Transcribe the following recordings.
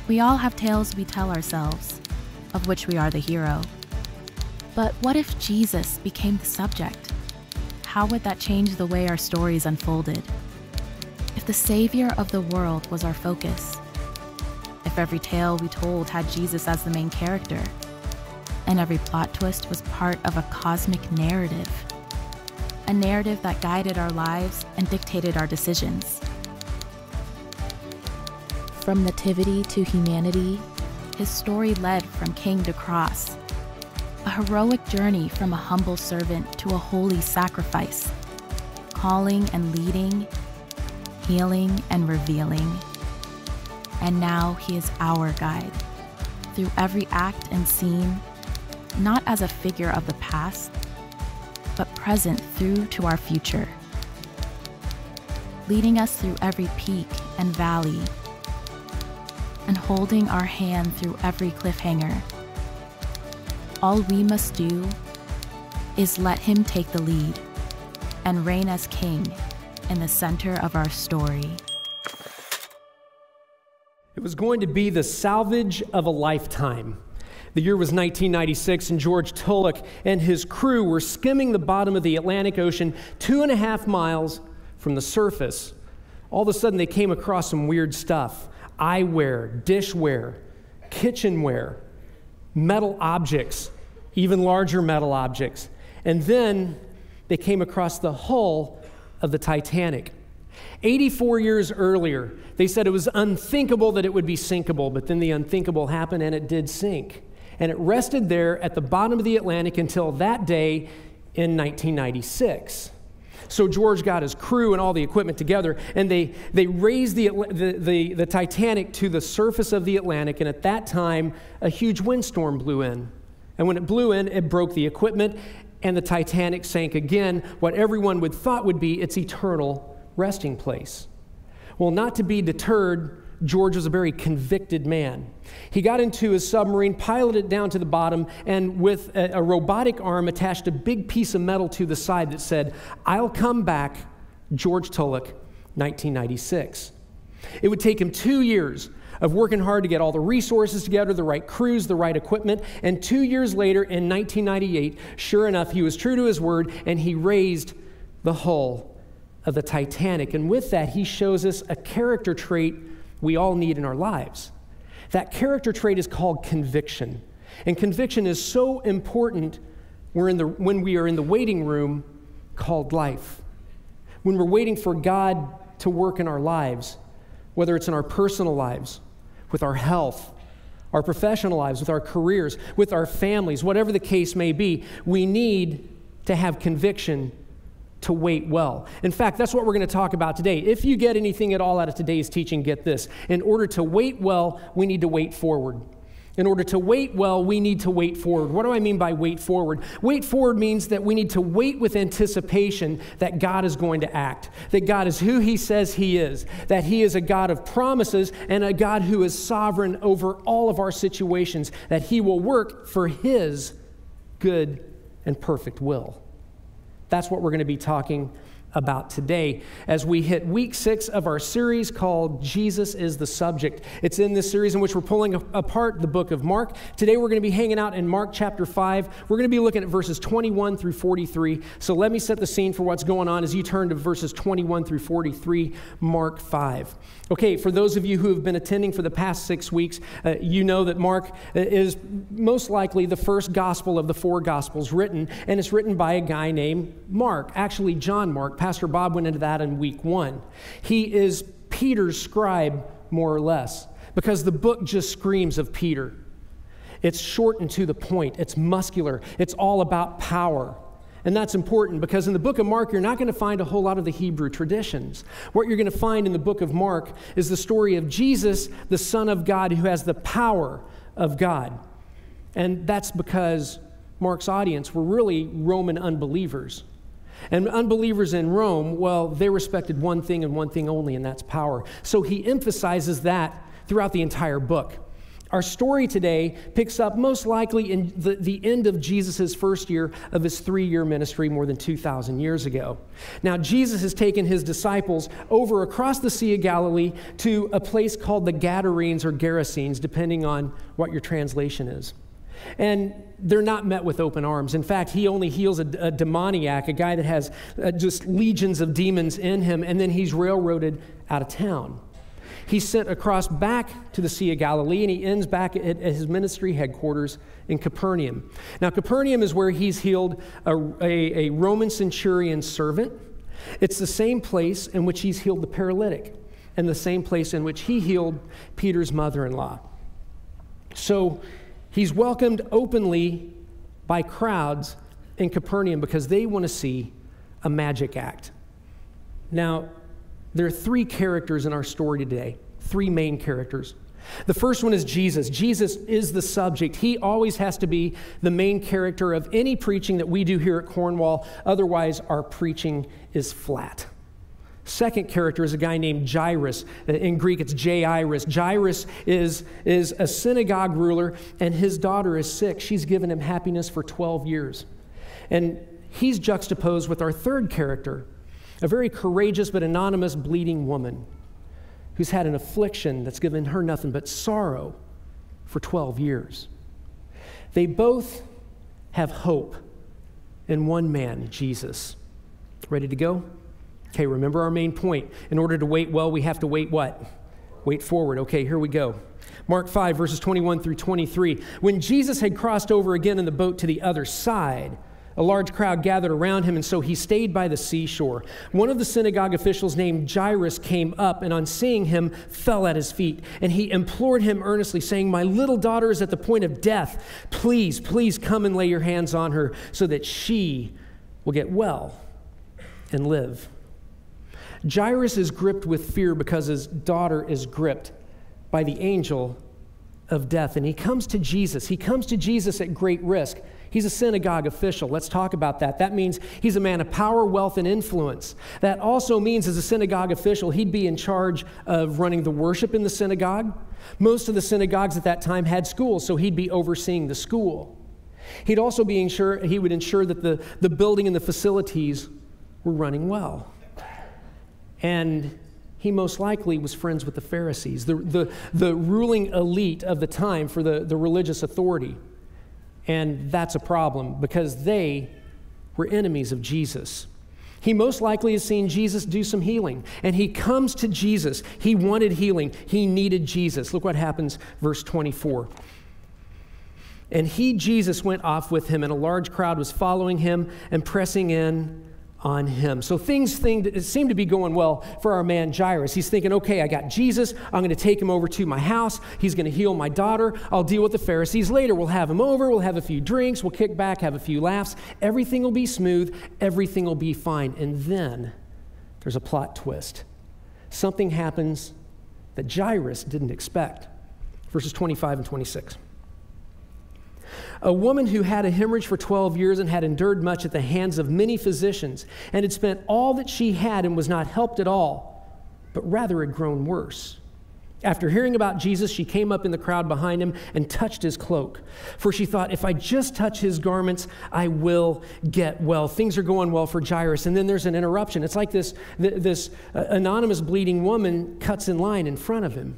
We all have tales we tell ourselves, of which we are the hero. But what if Jesus became the subject? How would that change the way our stories unfolded? If the Savior of the world was our focus, if every tale we told had Jesus as the main character, and every plot twist was part of a cosmic narrative, a narrative that guided our lives and dictated our decisions. From nativity to humanity, his story led from king to cross, a heroic journey from a humble servant to a holy sacrifice, calling and leading, healing and revealing. And now he is our guide, through every act and scene, not as a figure of the past, but present through to our future, leading us through every peak and valley, and holding our hand through every cliffhanger. All we must do is let him take the lead and reign as king in the center of our story. It was going to be the salvage of a lifetime. The year was 1996, and George Tulloch and his crew were skimming the bottom of the Atlantic Ocean 2.5 miles from the surface. All of a sudden, they came across some weird stuff. Eyewear, dishware, kitchenware, metal objects, even larger metal objects. And then they came across the hull of the Titanic. 84 years earlier, they said it was unthinkable that it would be sinkable, but then the unthinkable happened and it did sink. And it rested there at the bottom of the Atlantic until that day in 1996. So George got his crew and all the equipment together, and they raised the Titanic to the surface of the Atlantic, and at that time, a huge windstorm blew in. And when it blew in, it broke the equipment, and the Titanic sank again, what everyone would thought would be its eternal resting place. Well, not to be deterred, George was a very convicted man. He got into his submarine, piloted it down to the bottom, and with a robotic arm attached a big piece of metal to the side that said, "I'll come back, George Tulloch, 1996. It would take him 2 years of working hard to get all the resources together, the right crews, the right equipment, and 2 years later, in 1998, sure enough, he was true to his word, and he raised the hull of the Titanic. And with that, he shows us a character trait we all need in our lives. That character trait is called conviction. And conviction is so important when we are in the waiting room called life. When we're waiting for God to work in our lives, whether it's in our personal lives, with our health, our professional lives, with our careers, with our families, whatever the case may be, we need to have conviction to wait well. In fact, that's what we're going to talk about today. If you get anything at all out of today's teaching, get this. In order to wait well, we need to wait forward. In order to wait well, we need to wait forward. What do I mean by wait forward? Wait forward means that we need to wait with anticipation that God is going to act, that God is who he says he is, that he is a God of promises and a God who is sovereign over all of our situations, that he will work for his good and perfect will. That's what we're going to be talking about today as we hit week 6 of our series called Jesus is the Subject. It's in this series in which we're pulling apart the book of Mark. Today we're going to be hanging out in Mark chapter 5. We're going to be looking at verses 21 through 43. So let me set the scene for what's going on as you turn to verses 21 through 43, Mark 5. Okay, for those of you who have been attending for the past 6 weeks, you know that Mark is most likely the first gospel of the 4 gospels written, and it's written by a guy named Mark, actually John Mark. Pastor Bob went into that in week 1. He is Peter's scribe, more or less, because the book just screams of Peter. It's short and to the point. It's muscular. It's all about power. And that's important because in the book of Mark, you're not going to find a whole lot of the Hebrew traditions. What you're going to find in the book of Mark is the story of Jesus, the Son of God, who has the power of God. And that's because Mark's audience were really Roman unbelievers. And unbelievers in Rome, well, they respected one thing and one thing only, and that's power. So he emphasizes that throughout the entire book. Our story today picks up most likely in the end of Jesus' first year of his 3-year ministry more than 2,000 years ago. Now, Jesus has taken his disciples over across the Sea of Galilee to a place called the Gadarenes or Gerasenes, depending on what your translation is. And they're not met with open arms. In fact, he only heals a demoniac, a guy that has just legions of demons in him, and then he's railroaded out of town. He's sent across back to the Sea of Galilee, and he ends back at his ministry headquarters in Capernaum. Now, Capernaum is where he's healed a Roman centurion servant. It's the same place in which he's healed the paralytic, and the same place in which he healed Peter's mother-in-law. So he's welcomed openly by crowds in Capernaum because they want to see a magic act. Now, there are 3 characters in our story today, 3 main characters. The first one is Jesus. Jesus is the subject. He always has to be the main character of any preaching that we do here at Cornwall. Otherwise, our preaching is flat. Second character is a guy named Jairus. In Greek, it's Jairus. Jairus is a synagogue ruler, and his daughter is sick. She's given him happiness for 12 years. And he's juxtaposed with our third character, a very courageous but anonymous bleeding woman who's had an affliction that's given her nothing but sorrow for 12 years. They both have hope in one man, Jesus. Ready to go? Okay, remember our main point. In order to wait well, we have to wait what? Wait forward. Okay, here we go. Mark 5, verses 21 through 23. When Jesus had crossed over again in the boat to the other side, a large crowd gathered around him, and so he stayed by the seashore. One of the synagogue officials named Jairus came up, and on seeing him, fell at his feet. And he implored him earnestly, saying, "My little daughter is at the point of death. Please, please come and lay your hands on her so that she will get well and live." Jairus is gripped with fear because his daughter is gripped by the angel of death. And he comes to Jesus. He comes to Jesus at great risk. He's a synagogue official. Let's talk about that. That means he's a man of power, wealth, and influence. That also means as a synagogue official, he'd be in charge of running the worship in the synagogue. Most of the synagogues at that time had schools, so he'd be overseeing the school. He'd also be he would ensure that the building and the facilities were running well. And he most likely was friends with the Pharisees, the ruling elite of the time for the religious authority. And that's a problem because they were enemies of Jesus. He most likely has seen Jesus do some healing, and he comes to Jesus. He wanted healing. He needed Jesus. Look what happens, verse 24. And he, Jesus, went off with him, and a large crowd was following him and pressing in on him. So things seem to be going well for our man Jairus. He's thinking, okay, I got Jesus. I'm going to take him over to my house. He's going to heal my daughter. I'll deal with the Pharisees later. We'll have him over. We'll have a few drinks. We'll kick back, have a few laughs. Everything will be smooth. Everything will be fine. And then there's a plot twist. Something happens that Jairus didn't expect. Verses 25 and 26. A woman who had a hemorrhage for 12 years and had endured much at the hands of many physicians and had spent all that she had and was not helped at all, but rather had grown worse. After hearing about Jesus, she came up in the crowd behind him and touched his cloak. For she thought, if I just touch his garments, I will get well. Things are going well for Jairus. And then there's an interruption. It's like this anonymous bleeding woman cuts in line in front of him.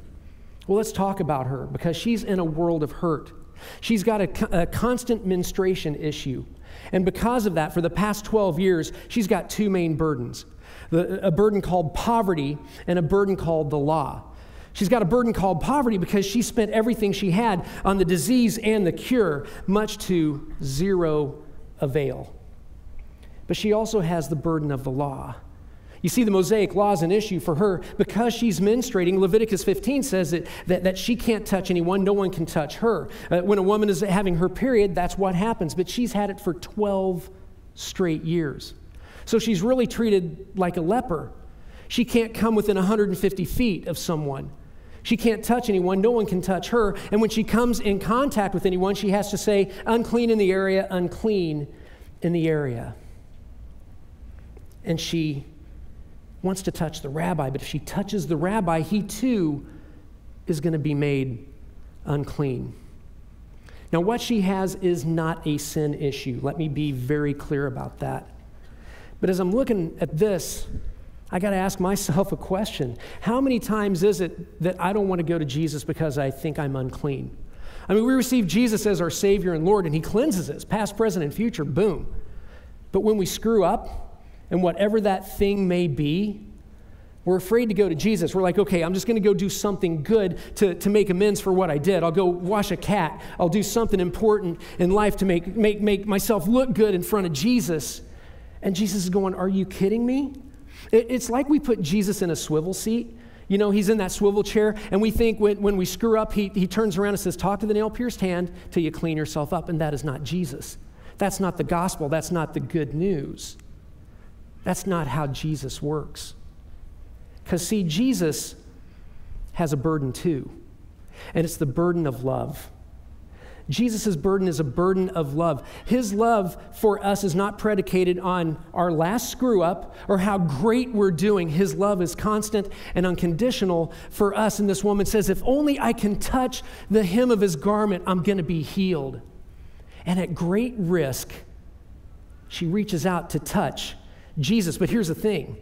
Well, let's talk about her because she's in a world of hurt. She's got a constant menstruation issue. And because of that, for the past 12 years, she's got 2 main burdens. A burden called poverty and a burden called the law. She's got a burden called poverty because she spent everything she had on the disease and the cure, much to zero avail. But she also has the burden of the law. You see, the Mosaic law is an issue for her because she's menstruating. Leviticus 15 says that she can't touch anyone. No one can touch her. When a woman is having her period, that's what happens. But she's had it for 12 straight years. So she's really treated like a leper. She can't come within 150 feet of someone. She can't touch anyone. No one can touch her. And when she comes in contact with anyone, she has to say, unclean in the area, unclean in the area. And she wants to touch the rabbi, but if she touches the rabbi, he too is going to be made unclean. Now, what she has is not a sin issue. Let me be very clear about that. But as I'm looking at this, I got to ask myself a question. How many times is it that I don't want to go to Jesus because I think I'm unclean? I mean, we receive Jesus as our Savior and Lord, and He cleanses us, past, present, and future, boom. But when we screw up, and whatever that thing may be, we're afraid to go to Jesus. We're like, okay, I'm just going to go do something good to make amends for what I did. I'll go wash a cat. I'll do something important in life to make myself look good in front of Jesus. And Jesus is going, are you kidding me? It's like we put Jesus in a swivel seat. You know, He's in that swivel chair, and we think when we screw up, he turns around and says, talk to the nail-pierced hand till you clean yourself up. And that is not Jesus. That's not the gospel. That's not the good news. That's not how Jesus works. Because, see, Jesus has a burden too, and it's the burden of love. Jesus' burden is a burden of love. His love for us is not predicated on our last screw-up or how great we're doing. His love is constant and unconditional for us. And this woman says, if only I can touch the hem of His garment, I'm going to be healed. And at great risk, she reaches out to touch Jesus. But here's the thing.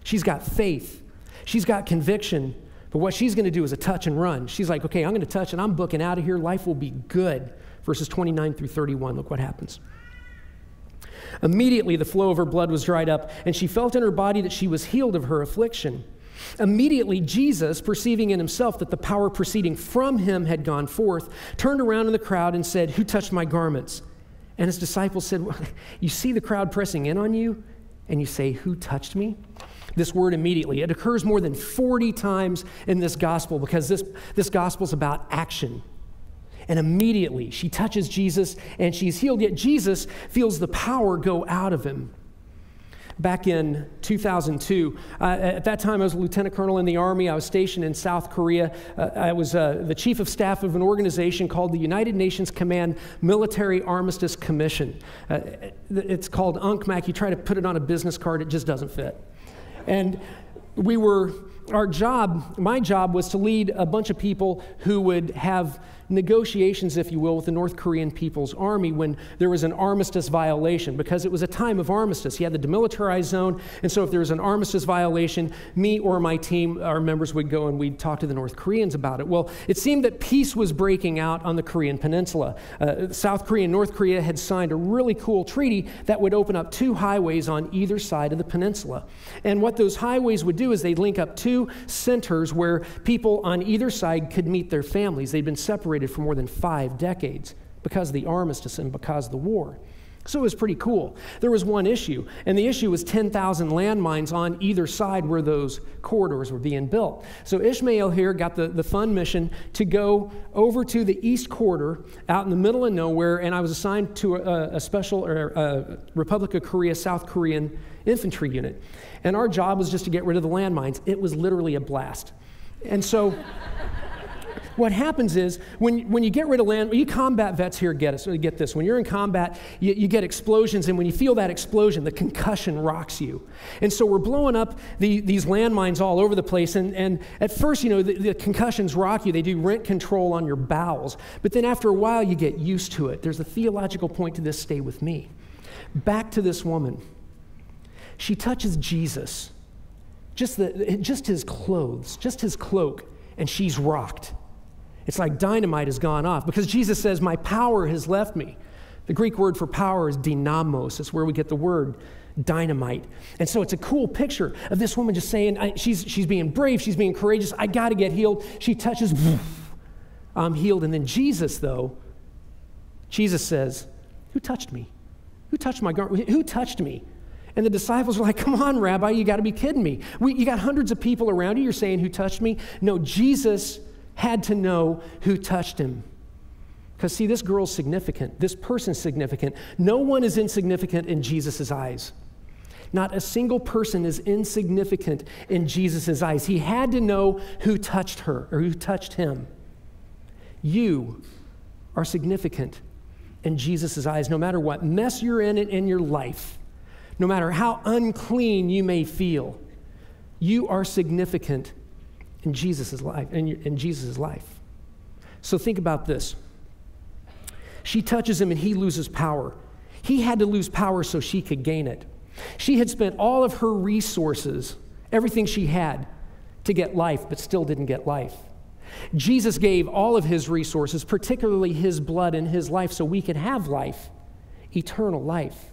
She's got faith. She's got conviction, but what she's going to do is a touch and run. She's like, okay, I'm going to touch and I'm booking out of here. Life will be good. Verses 29 through 31, look what happens. Immediately the flow of her blood was dried up, and she felt in her body that she was healed of her affliction. Immediately Jesus, perceiving in Himself that the power proceeding from Him had gone forth, turned around in the crowd and said, who touched my garments? And His disciples said, well, you see the crowd pressing in on you, and you say, who touched me? This word immediately, it occurs more than 40 times in this gospel because this gospel is about action. And immediately she touches Jesus and she's healed, yet Jesus feels the power go out of Him. Back in 2002, at that time I was a lieutenant colonel in the Army. I was stationed in South Korea. I was the chief of staff of an organization called the United Nations Command Military Armistice Commission. It's called UNCMAC. You try to put it on a business card, it just doesn't fit. And my job was to lead a bunch of people who would have negotiations, if you will, with the North Korean People's Army when there was an armistice violation, because it was a time of armistice. You had the demilitarized zone, and so if there was an armistice violation, me or my team, our members would go and we'd talk to the North Koreans about it. Well, it seemed that peace was breaking out on the Korean Peninsula. South Korea and North Korea had signed a really cool treaty that would open up 2 highways on either side of the peninsula. And what those highways would do is they'd link up 2 centers where people on either side could meet their families. They'd been separated for more than 5 decades because of the armistice and because of the war. So it was pretty cool. There was one issue, and the issue was 10,000 landmines on either side where those corridors were being built. So Ishmael here got the fun mission to go over to the east corridor out in the middle of nowhere, and I was assigned to a special Republic of Korea, South Korean infantry unit. And our job was just to get rid of the landmines. It was literally a blast. And so what happens is when you get rid of you combat vets here get this. When you're in combat, you get explosions, and when you feel that explosion, the concussion rocks you. And so we're blowing up these landmines all over the place, and at first, you know, the concussions rock you. They do rent control on your bowels. But then after a while, you get used to it. There's a theological point to this. Stay with me. Back to this woman. She touches Jesus, just his clothes, just his cloak, and she's rocked. It's like dynamite has gone off because Jesus says, my power has left me. The Greek word for power is dynamos. It's where we get the word dynamite. And so it's a cool picture of this woman just saying, she's being brave, she's being courageous, I got to get healed. She touches, I'm healed. And then Jesus says, who touched me? Who touched my garment? Who touched me? And the disciples are like, come on, Rabbi, you got to be kidding me. You got hundreds of people around you. You're saying, who touched me? No, Jesus had to know who touched him. Because see, this girl's significant. This person's significant. No one is insignificant in Jesus' eyes. Not a single person is insignificant in Jesus' eyes. He had to know who touched her or who touched him. You are significant in Jesus' eyes, no matter what mess you're in your life, no matter how unclean you may feel. You are significant in Jesus' life. In Jesus' life. So think about this. She touches him and he loses power. He had to lose power so she could gain it. She had spent all of her resources, everything she had, to get life, but still didn't get life. Jesus gave all of his resources, particularly his blood and his life, so we could have life, eternal life.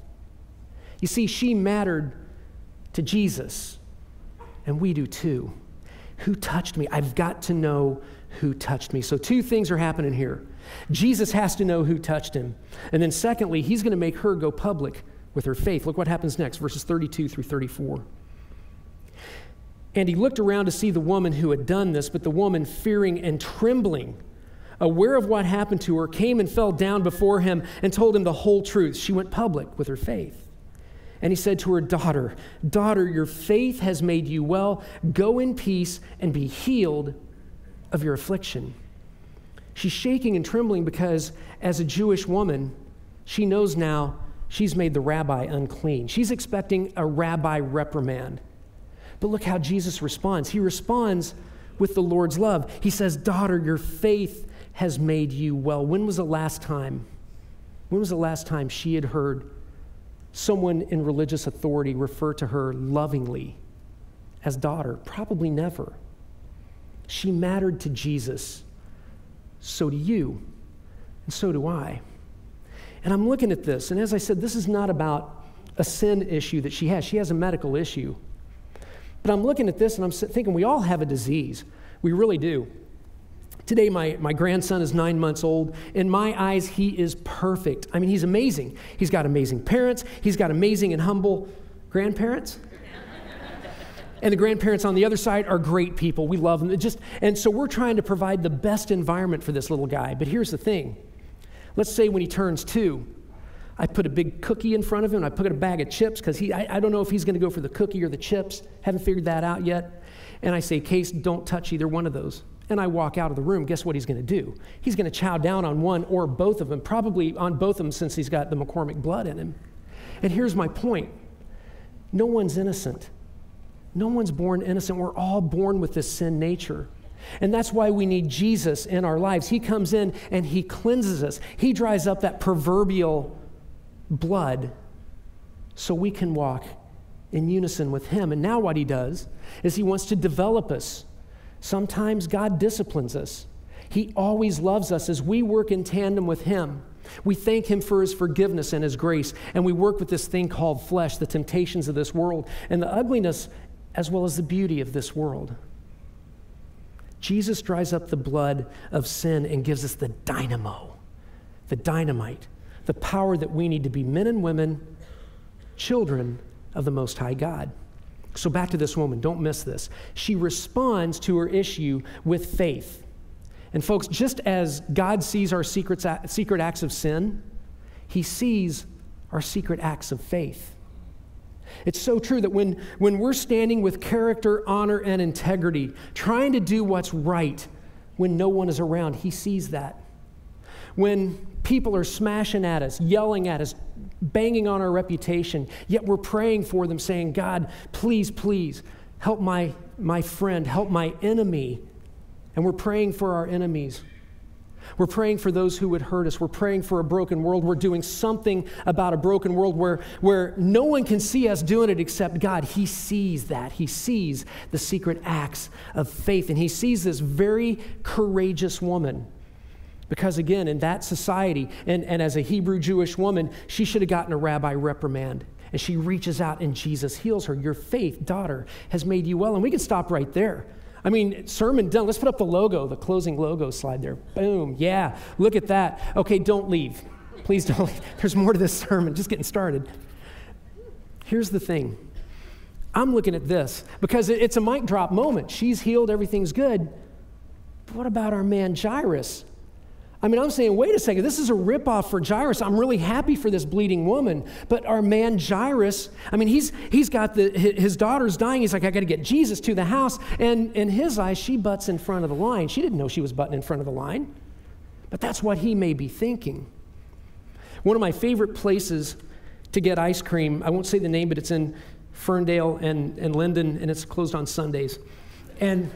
You see, she mattered to Jesus, and we do too. Who touched me? I've got to know who touched me. So two things are happening here. Jesus has to know who touched him. And then secondly, he's going to make her go public with her faith. Look what happens next, verses 32 through 34. And he looked around to see the woman who had done this, but the woman, fearing and trembling, aware of what happened to her, came and fell down before him and told him the whole truth. She went public with her faith. And he said to her, Daughter, your faith has made you well. Go in peace and be healed of your affliction. She's shaking and trembling because as a Jewish woman, she knows now she's made the rabbi unclean. She's expecting a rabbi reprimand. But look how Jesus responds. He responds with the Lord's love. He says, Daughter, your faith has made you well. When was the last time she had heard someone in religious authority refer to her lovingly as daughter? Probably never. She mattered to Jesus. So do you, and so do I. And I'm looking at this, and as I said, this is not about a sin issue that she has. She has a medical issue. But I'm looking at this, and I'm thinking we all have a disease. We really do. Today, my grandson is 9 months old. In my eyes, he is perfect. I mean, he's amazing. He's got amazing parents. He's got amazing and humble grandparents. And the grandparents on the other side are great people. We love them. And so we're trying to provide the best environment for this little guy. But here's the thing. Let's say when he turns 2, I put a big cookie in front of him, and I put a bag of chips, because I don't know if he's going to go for the cookie or the chips. Haven't figured that out yet. And I say, Case, don't touch either one of those. And I walk out of the room. Guess what he's going to do? He's going to chow down on one or both of them, probably on both of them since he's got the McCormick blood in him. And here's my point. No one's innocent. No one's born innocent. We're all born with this sin nature. And that's why we need Jesus in our lives. He comes in and he cleanses us. He dries up that proverbial blood so we can walk in unison with him. And now what he does is he wants to develop us. Sometimes God disciplines us. He always loves us as we work in tandem with him. We thank him for his forgiveness and his grace, and we work with this thing called flesh, the temptations of this world, and the ugliness as well as the beauty of this world. Jesus dries up the blood of sin and gives us the dynamo, the dynamite, the power that we need to be men and women, children of the Most High God. So back to this woman, don't miss this. She responds to her issue with faith. And folks, just as God sees our secret acts of sin, he sees our secret acts of faith. It's so true that when we're standing with character, honor, and integrity, trying to do what's right when no one is around, he sees that. When people are smashing at us, yelling at us, banging on our reputation, yet we're praying for them, saying, God, please, please, help my friend, help my enemy. And we're praying for our enemies. We're praying for those who would hurt us. We're praying for a broken world. We're doing something about a broken world where no one can see us doing it except God. He sees that. He sees the secret acts of faith. And he sees this very courageous woman. Because again, in that society, and as a Hebrew Jewish woman, she should have gotten a rabbi reprimand. And she reaches out and Jesus heals her. Your faith, daughter, has made you well. And we can stop right there. I mean, sermon done. Let's put up the logo, the closing logo slide there. Boom. Yeah, look at that. Okay, don't leave. Please don't leave. There's more to this sermon. Just getting started. Here's the thing. I'm looking at this because it's a mic drop moment. She's healed. Everything's good. But what about our man Jairus? I mean, I'm saying, wait a second, this is a ripoff for Jairus. I'm really happy for this bleeding woman. But our man Jairus, I mean, he's got his daughter's dying. He's like, I got to get Jesus to the house. And in his eyes, she butts in front of the line. She didn't know she was butting in front of the line. But that's what he may be thinking. One of my favorite places to get ice cream, I won't say the name, but it's in Ferndale and Linden, and it's closed on Sundays. And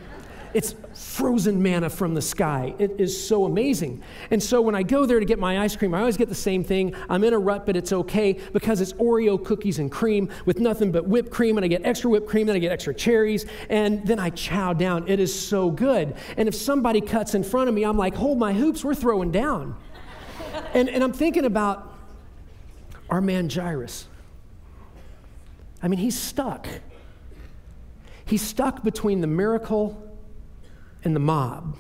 It's frozen manna from the sky. It is so amazing. And so when I go there to get my ice cream, I always get the same thing. I'm in a rut, but it's okay because it's Oreo cookies and cream with nothing but whipped cream, and I get extra whipped cream, then I get extra cherries, and then I chow down. It is so good. And if somebody cuts in front of me, I'm like, hold my hoops, we're throwing down. And I'm thinking about our man Jairus. I mean, he's stuck. He's stuck between the miracle and the mob.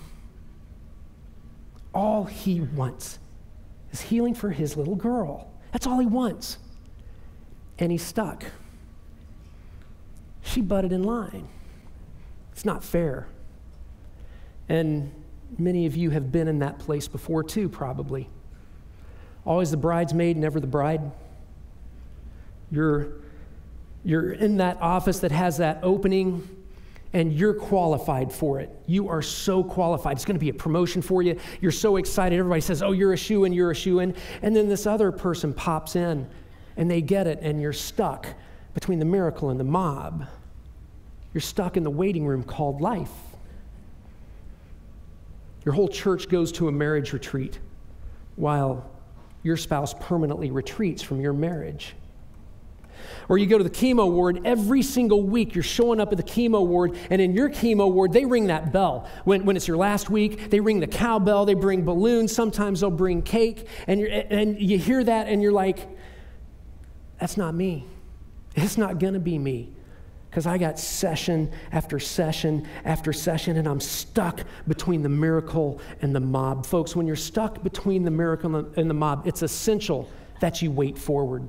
All he wants is healing for his little girl. That's all he wants. And he's stuck. She butted in line. It's not fair. And many of you have been in that place before too, probably. Always the bridesmaid, never the bride. You're in that office that has that opening, and you're qualified for it. You are so qualified. It's going to be a promotion for you. You're so excited. Everybody says, oh, you're a shoo-in, you're a shoo-in. And then this other person pops in, and they get it, and you're stuck between the miracle and the mob. You're stuck in the waiting room called life. Your whole church goes to a marriage retreat while your spouse permanently retreats from your marriage. Or you go to the chemo ward every single week. You're showing up at the chemo ward, and in your chemo ward, they ring that bell. When it's your last week, they ring the cowbell, they bring balloons, sometimes they'll bring cake, and you hear that, and you're like, that's not me. It's not going to be me, because I got session after session after session, and I'm stuck between the miracle and the mob. Folks, when you're stuck between the miracle and the mob, it's essential that you wait forward.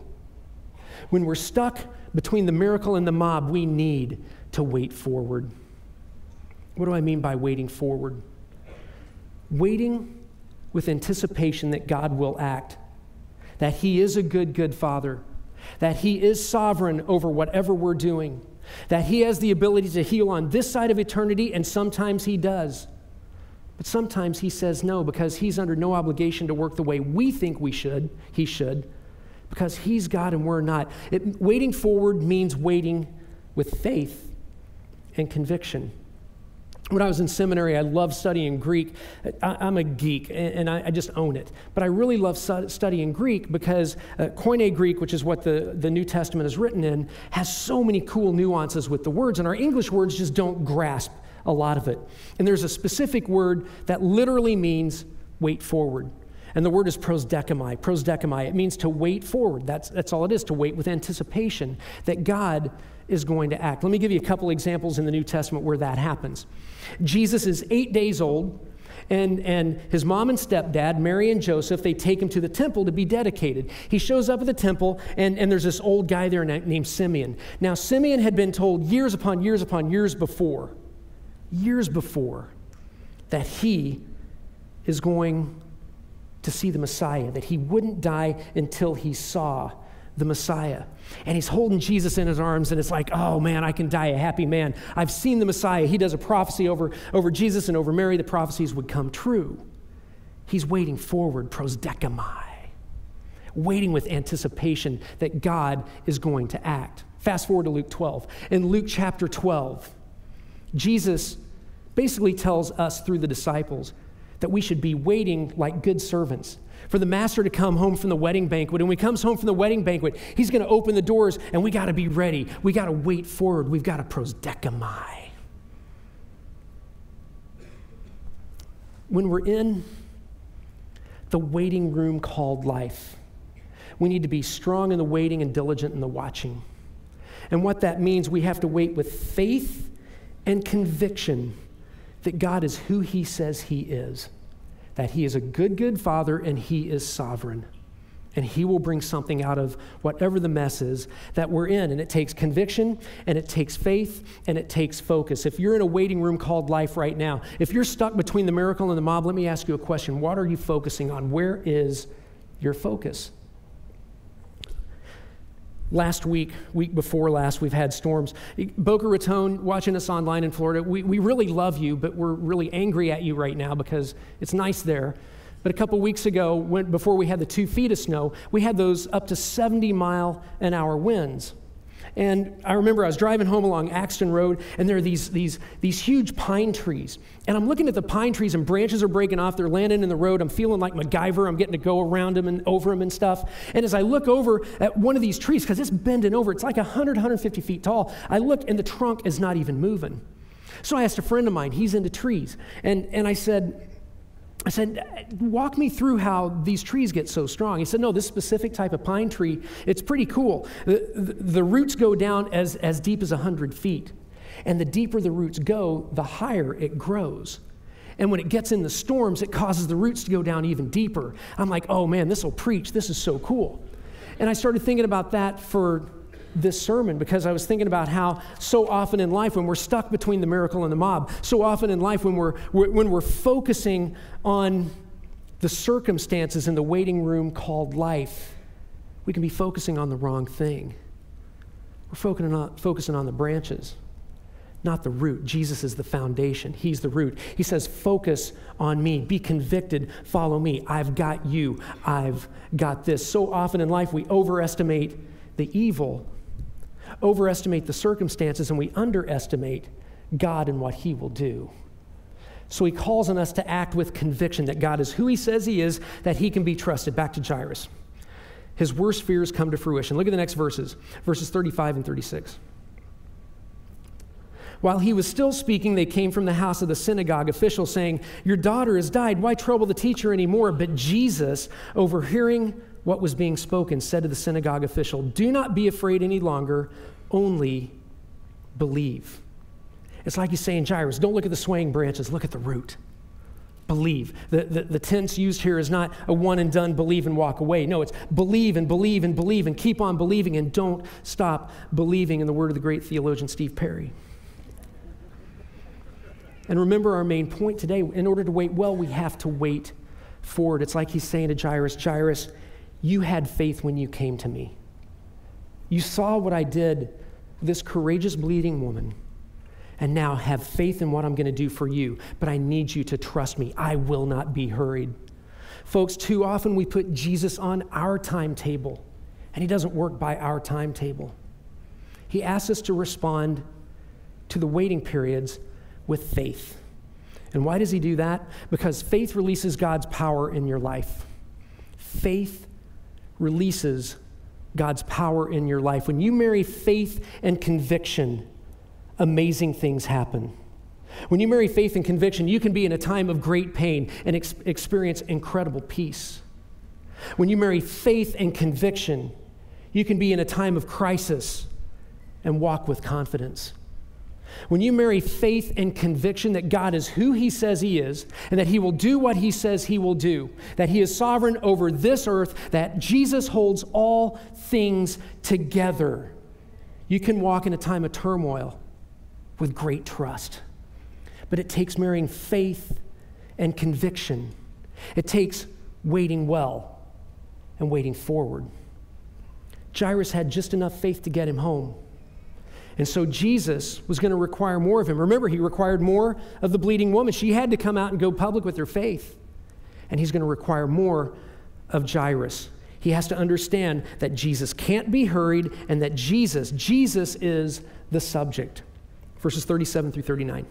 When we're stuck between the miracle and the mob, we need to wait forward. What do I mean by waiting forward? Waiting with anticipation that God will act, that He is a good, good Father, that He is sovereign over whatever we're doing, that He has the ability to heal on this side of eternity, and sometimes He does. But sometimes He says no, because He's under no obligation to work the way we think He should, because He's God and we're not. Waiting forward means waiting with faith and conviction. When I was in seminary, I loved studying Greek. I'm a geek, and I just own it. But I really love studying Greek because Koine Greek, which is what the New Testament is written in, has so many cool nuances with the words, and our English words just don't grasp a lot of it. And there's a specific word that literally means wait forward. And the word is prosdechomai. Prosdechomai. It means to wait forward. That's all it is, to wait with anticipation that God is going to act. Let me give you a couple examples in the New Testament where that happens. Jesus is 8 days old, and his mom and stepdad, Mary and Joseph, they take him to the temple to be dedicated. He shows up at the temple, and there's this old guy there named Simeon. Now, Simeon had been told years upon years upon years before, that he is going to see the Messiah, that he wouldn't die until he saw the Messiah. And he's holding Jesus in his arms, and it's like, oh man, I can die a happy man. I've seen the Messiah. He does a prophecy over Jesus and over Mary. The prophecies would come true. He's waiting forward, prosdechomai, waiting with anticipation that God is going to act. Fast forward to Luke 12. In Luke chapter 12, Jesus basically tells us through the disciples that we should be waiting like good servants for the master to come home from the wedding banquet. And when he comes home from the wedding banquet, he's going to open the doors, and we got to be ready. We got to wait forward. We've got to prosdechomai. When we're in the waiting room called life, we need to be strong in the waiting and diligent in the watching. And what that means, we have to wait with faith and conviction that God is who He says He is, that He is a good, good Father, and He is sovereign. And He will bring something out of whatever the mess is that we're in. And it takes conviction, and it takes faith, and it takes focus. If you're in a waiting room called life right now, if you're stuck between the miracle and the mob, let me ask you a question. What are you focusing on? Where is your focus? Last week before last, we've had storms. Boca Raton, watching us online in Florida, we really love you, but we're really angry at you right now because it's nice there. But a couple weeks ago, before we had the 2 feet of snow, we had those up to 70-mile-an-hour winds. And I remember I was driving home along Axton Road, and there are these huge pine trees. And I'm looking at the pine trees, and branches are breaking off. They're landing in the road. I'm feeling like MacGyver. I'm getting to go around them and over them and stuff. And as I look over at one of these trees, because it's bending over, it's like 150 feet tall, I look, and the trunk is not even moving. So I asked a friend of mine, he's into trees, and I said, walk me through how these trees get so strong. He said, no, this specific type of pine tree, it's pretty cool. The roots go down as deep as 100 feet. And the deeper the roots go, the higher it grows. And when it gets in the storms, it causes the roots to go down even deeper. I'm like, oh man, this will preach. This is so cool. And I started thinking about that for this sermon, because I was thinking about how so often in life when we're stuck between the miracle and the mob, so often in life when we're focusing on the circumstances in the waiting room called life, we can be focusing on the wrong thing. We're focusing on the branches, not the root. Jesus is the foundation. He's the root. He says, focus on me. Be convicted. Follow me. I've got you. I've got this. So often in life we overestimate the evil, overestimate the circumstances, and we underestimate God and what he will do. So he calls on us to act with conviction that God is who he says he is, that he can be trusted. Back to Jairus. His worst fears come to fruition. Look at the next verses 35 and 36. While he was still speaking, they came from the house of the synagogue official saying, your daughter has died. Why trouble the teacher anymore? But Jesus, overhearing what was being spoken, said to the synagogue official, do not be afraid any longer, only believe. It's like he's saying, Jairus, don't look at the swaying branches, look at the root. Believe. The tense used here is not a one and done, believe and walk away. No, it's believe and believe and believe and keep on believing and don't stop believing, in the word of the great theologian Steve Perry. And remember our main point today, in order to wait well, we have to wait forward. It's like he's saying to Jairus, Jairus, you had faith when you came to me. You saw what I did with this courageous bleeding woman, and now have faith in what I'm going to do for you. But I need you to trust me. I will not be hurried. Folks, too often we put Jesus on our timetable, and he doesn't work by our timetable. He asks us to respond to the waiting periods with faith. And why does he do that? Because faith releases God's power in your life. Faith releases God's power in your life. When you marry faith and conviction, amazing things happen. When you marry faith and conviction, you can be in a time of great pain and experience incredible peace. When you marry faith and conviction, you can be in a time of crisis and walk with confidence. When you marry faith and conviction that God is who he says he is, and that he will do what he says he will do, that he is sovereign over this earth, that Jesus holds all things together, you can walk in a time of turmoil with great trust. But it takes marrying faith and conviction. It takes waiting well and waiting forward. Jairus had just enough faith to get him home. And so Jesus was going to require more of him. Remember, he required more of the bleeding woman. She had to come out and go public with her faith. And he's going to require more of Jairus. He has to understand that Jesus can't be hurried, and that Jesus is the subject. Verses 37 through 39.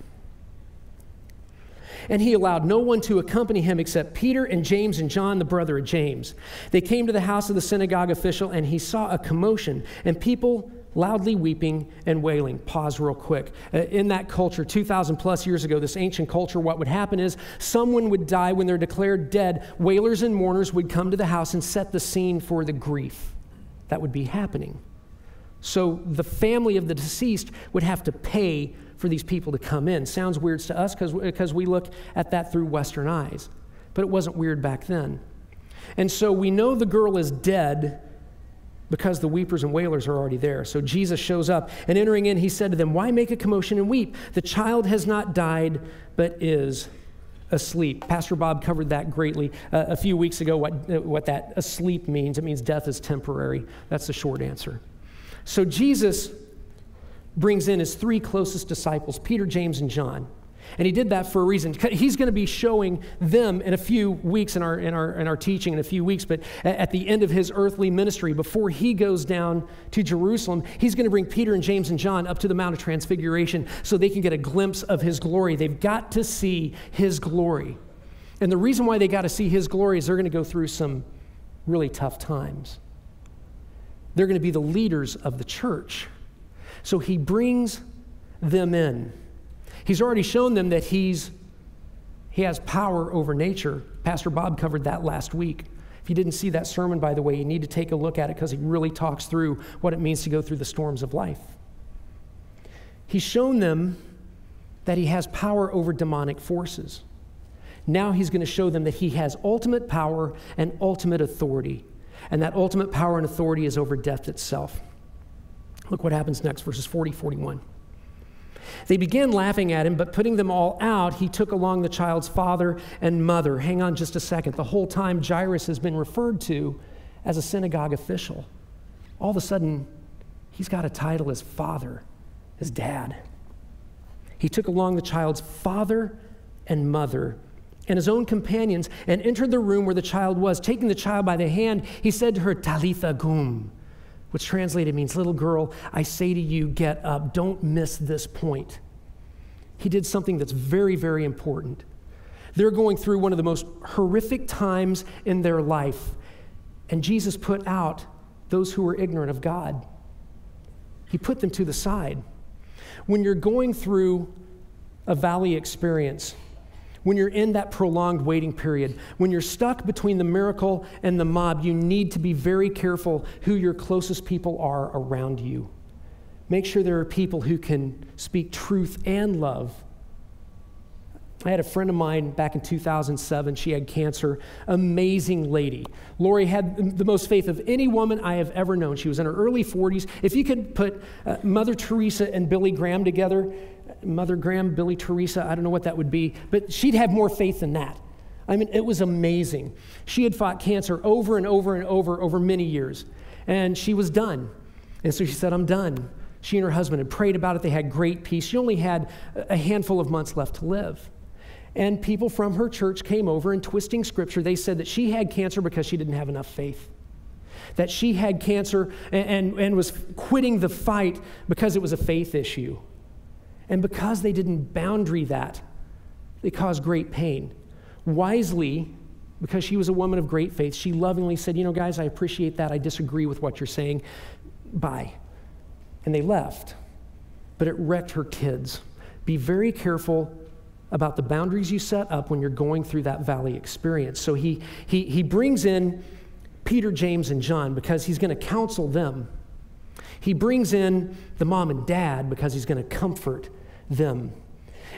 And he allowed no one to accompany him except Peter and James and John, the brother of James. They came to the house of the synagogue official, and he saw a commotion and people loudly weeping and wailing. Pause real quick. In that culture, 2,000 plus years ago, this ancient culture, what would happen is someone would die. When they're declared dead, wailers and mourners would come to the house and set the scene for the grief that would be happening. So the family of the deceased would have to pay for these people to come in. Sounds weird to us because we look at that through Western eyes, but it wasn't weird back then. And so we know the girl is dead because the weepers and wailers are already there. So Jesus shows up, and entering in, he said to them, why make a commotion and weep? The child has not died, but is asleep. Pastor Bob covered that greatly a few weeks ago, what that asleep means. It means death is temporary. That's the short answer. So Jesus brings in his three closest disciples, Peter, James, and John. And he did that for a reason. He's going to be showing them in a few weeks in our teaching in a few weeks, but at the end of his earthly ministry, before he goes down to Jerusalem, he's going to bring Peter and James and John up to the Mount of Transfiguration so they can get a glimpse of his glory. They've got to see his glory. And the reason why they got to see his glory is they're going to go through some really tough times. They're going to be the leaders of the church. So he brings them in. He's already shown them that he has power over nature. Pastor Bob covered that last week. If you didn't see that sermon, by the way, you need to take a look at it because he really talks through what it means to go through the storms of life. He's shown them that he has power over demonic forces. Now he's going to show them that he has ultimate power and ultimate authority. And that ultimate power and authority is over death itself. Look what happens next, verses 40, 41. They began laughing at him, but putting them all out, he took along the child's father and mother. Hang on just a second. The whole time, Jairus has been referred to as a synagogue official. All of a sudden, he's got a title as father, as dad. He took along the child's father and mother and his own companions and entered the room where the child was. Taking the child by the hand, he said to her, Talitha gum, which translated means, little girl, I say to you, get up. Don't miss this point. He did something that's very, very important. They're going through one of the most horrific times in their life, and Jesus put out those who were ignorant of God. He put them to the side. When you're going through a valley experience, when you're in that prolonged waiting period, when you're stuck between the miracle and the mob, you need to be very careful who your closest people are around you. Make sure there are people who can speak truth and love. I had a friend of mine back in 2007. She had cancer. Amazing lady. Lori had the most faith of any woman I have ever known. She was in her early 40s. If you could put Mother Teresa and Billy Graham together, Mother Graham, Billy Teresa, I don't know what that would be, but she'd have more faith than that. I mean, it was amazing. She had fought cancer over and over and over many years, and she was done. And so she said, I'm done. She and her husband had prayed about it. They had great peace. She only had a handful of months left to live. And people from her church came over and twisting scripture, they said that she had cancer because she didn't have enough faith. That she had cancer and was quitting the fight because it was a faith issue. And because they didn't boundary that, they caused great pain. Wisely, because she was a woman of great faith, she lovingly said, you know, guys, I appreciate that. I disagree with what you're saying. Bye. And they left. But it wrecked her kids. Be very careful about the boundaries you set up when you're going through that valley experience. So he brings in Peter, James, and John because he's going to counsel them. He brings in the mom and dad because he's going to comfort them.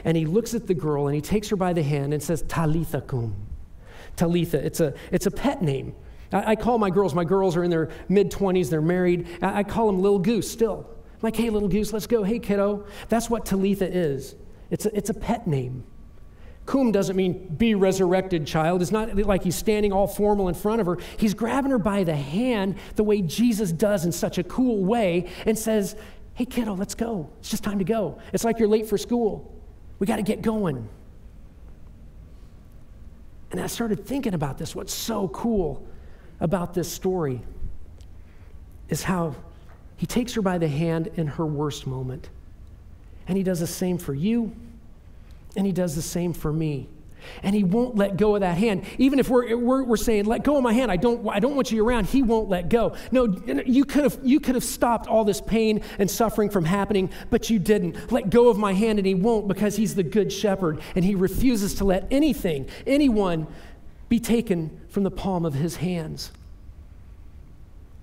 And he looks at the girl and he takes her by the hand and says, Talitha cum. Talitha, it's a pet name. I call my girls are in their mid-20s, they're married. I call them Little Goose still. I'm like, hey, Little Goose, let's go. Hey, kiddo. That's what Talitha is. It's a pet name. Cum doesn't mean be resurrected, child. It's not like he's standing all formal in front of her. He's grabbing her by the hand the way Jesus does in such a cool way and says, hey, kiddo, let's go. It's just time to go. It's like you're late for school. We got to get going. And I started thinking about this. What's so cool about this story is how he takes her by the hand in her worst moment. And he does the same for you, and he does the same for me. And he won't let go of that hand. Even if we're saying, let go of my hand, I don't want you around, he won't let go. No, you could have stopped all this pain and suffering from happening, but you didn't. Let go of my hand, and he won't, because he's the good shepherd, and he refuses to let anyone be taken from the palm of his hands.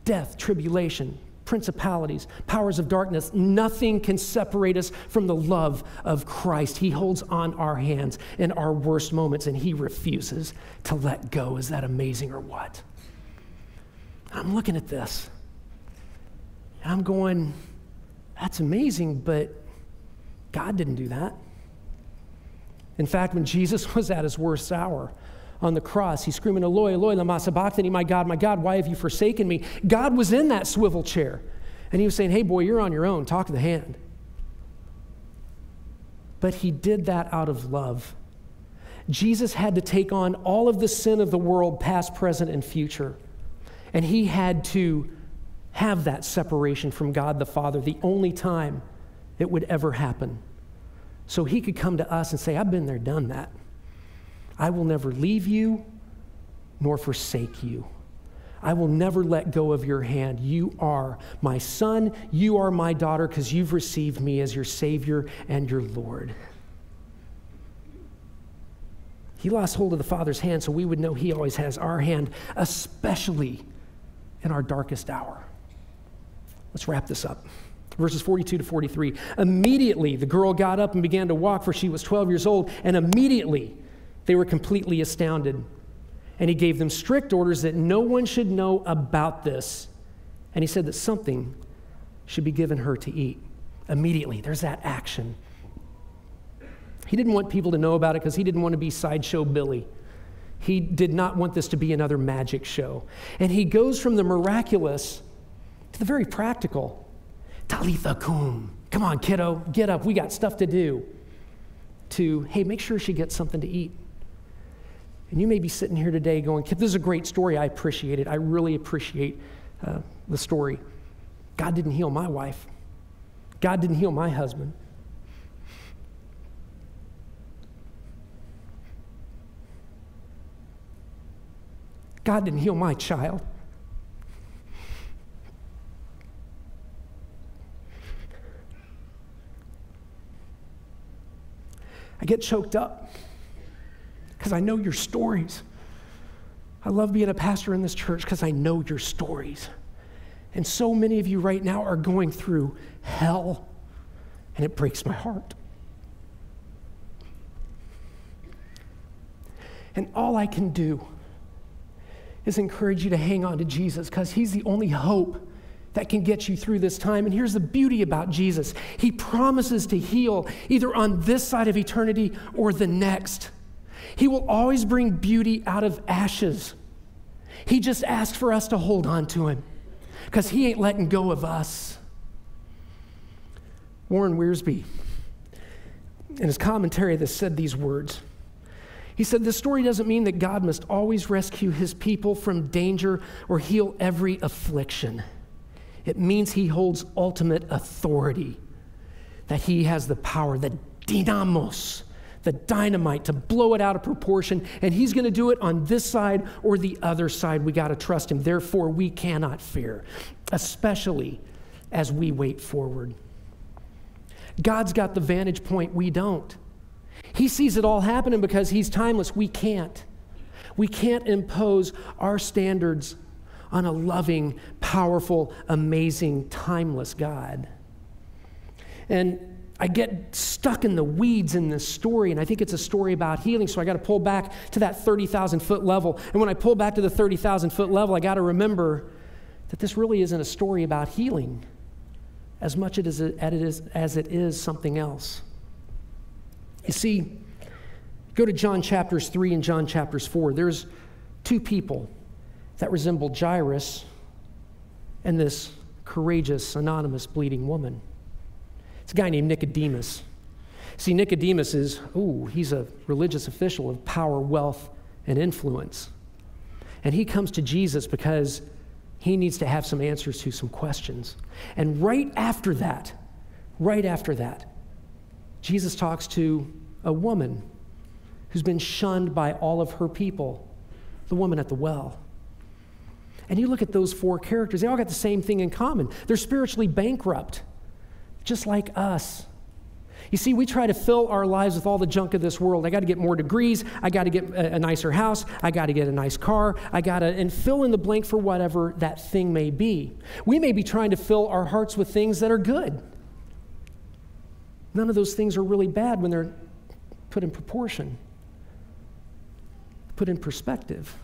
Death, tribulation, principalities, powers of darkness, nothing can separate us from the love of Christ. He holds on our hands in our worst moments, and he refuses to let go. Is that amazing or what? I'm looking at this, and I'm going, that's amazing, but God didn't do that. In fact, when Jesus was at his worst hour, on the cross, he's screaming, Eloi, Eloi, lama sabachthani, my God, why have you forsaken me? God was in that swivel chair. And he was saying, hey, boy, you're on your own. Talk to the hand. but he did that out of love. Jesus had to take on all of the sin of the world, past, present, and future. And he had to have that separation from God the Father, the only time it would ever happen. So he could come to us and say, I've been there, done that. I will never leave you nor forsake you. I will never let go of your hand. You are my son, you are my daughter, because you've received me as your Savior and your Lord. He lost hold of the Father's hand so we would know he always has our hand, especially in our darkest hour. Let's wrap this up. Verses 42 to 43. Immediately the girl got up and began to walk, for she was 12 years old, and immediately they were completely astounded. And he gave them strict orders that no one should know about this. And he said that something should be given her to eat. Immediately, there's that action. He didn't want people to know about it because he didn't want to be Sideshow Billy. He did not want this to be another magic show. And he goes from the miraculous to the very practical. Talitha cum. Come on, kiddo, get up. We got stuff to do. To, hey, make sure she gets something to eat. And you may be sitting here today going, Kip, this is a great story. I appreciate it. I really appreciate the story. God didn't heal my wife. God didn't heal my husband. God didn't heal my child. I get choked up because I know your stories. I love being a pastor in this church because I know your stories. And so many of you right now are going through hell, and it breaks my heart. And all I can do is encourage you to hang on to Jesus, because he's the only hope that can get you through this time. And here's the beauty about Jesus. He promises to heal either on this side of eternity or the next. He will always bring beauty out of ashes. He just asks for us to hold on to him, because he ain't letting go of us. Warren Wiersbe, in his commentary, this said these words. He said, this story doesn't mean that God must always rescue his people from danger or heal every affliction. It means he holds ultimate authority, that he has the power, the dynamos, the dynamite, to blow it out of proportion, and he's going to do it on this side or the other side. We got to trust him. Therefore, we cannot fear, especially as we wait forward. God's got the vantage point we don't. He sees it all happening because he's timeless. We can't. We can't impose our standards on a loving, powerful, amazing, timeless God. And I get stuck in the weeds in this story, and I think it's a story about healing, so I got to pull back to that 30,000-foot level. And when I pull back to the 30,000-foot level, I got to remember that this really isn't a story about healing as much as it is something else. You see, go to John chapters 3 and John chapters 4. There's two people that resemble Jairus and this courageous, anonymous, bleeding woman. It's a guy named Nicodemus. See, Nicodemus he's a religious official of power, wealth, and influence. And he comes to Jesus because he needs to have some answers to some questions. And right after that, Jesus talks to a woman who's been shunned by all of her people, the woman at the well. And you look at those four characters, they all got the same thing in common. They're spiritually bankrupt, just like us. You see, we try to fill our lives with all the junk of this world. I got to get more degrees. I got to get a nicer house. I got to get a nice car. And fill in the blank for whatever that thing may be. We may be trying to fill our hearts with things that are good. None of those things are really bad when they're put in proportion, put in perspective.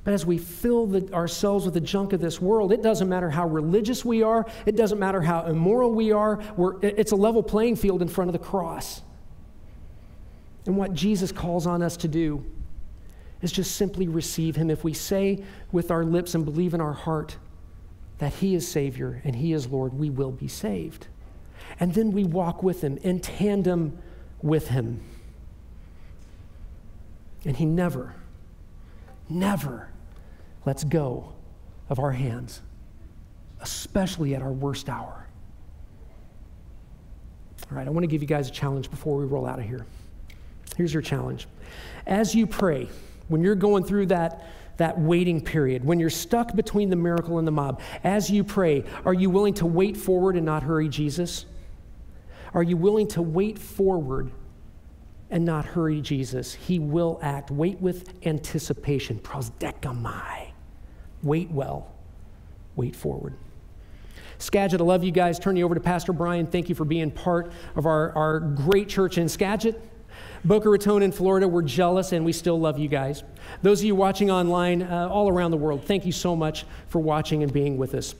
But as we fill ourselves with the junk of this world, it doesn't matter how religious we are. It doesn't matter how immoral we are. It's a level playing field in front of the cross. And what Jesus calls on us to do is just simply receive him. If we say with our lips and believe in our heart that he is Savior and he is Lord, we will be saved. And then we walk with him, in tandem with him. And he never, never lets go of our hands, especially at our worst hour. All right, I want to give you guys a challenge before we roll out of here. Here's your challenge. As you pray, when you're going through that waiting period, when you're stuck between the miracle and the mob, as you pray, are you willing to wait forward and not hurry Jesus? Are you willing to wait forward and not hurry Jesus? He will act. Wait with anticipation. Prosdekamai. Wait well. Wait forward. Skagit, I love you guys. Turn you over to Pastor Brian. Thank you for being part of our great church in Skagit. Boca Raton in Florida, we're jealous and we still love you guys. Those of you watching online all around the world, thank you so much for watching and being with us.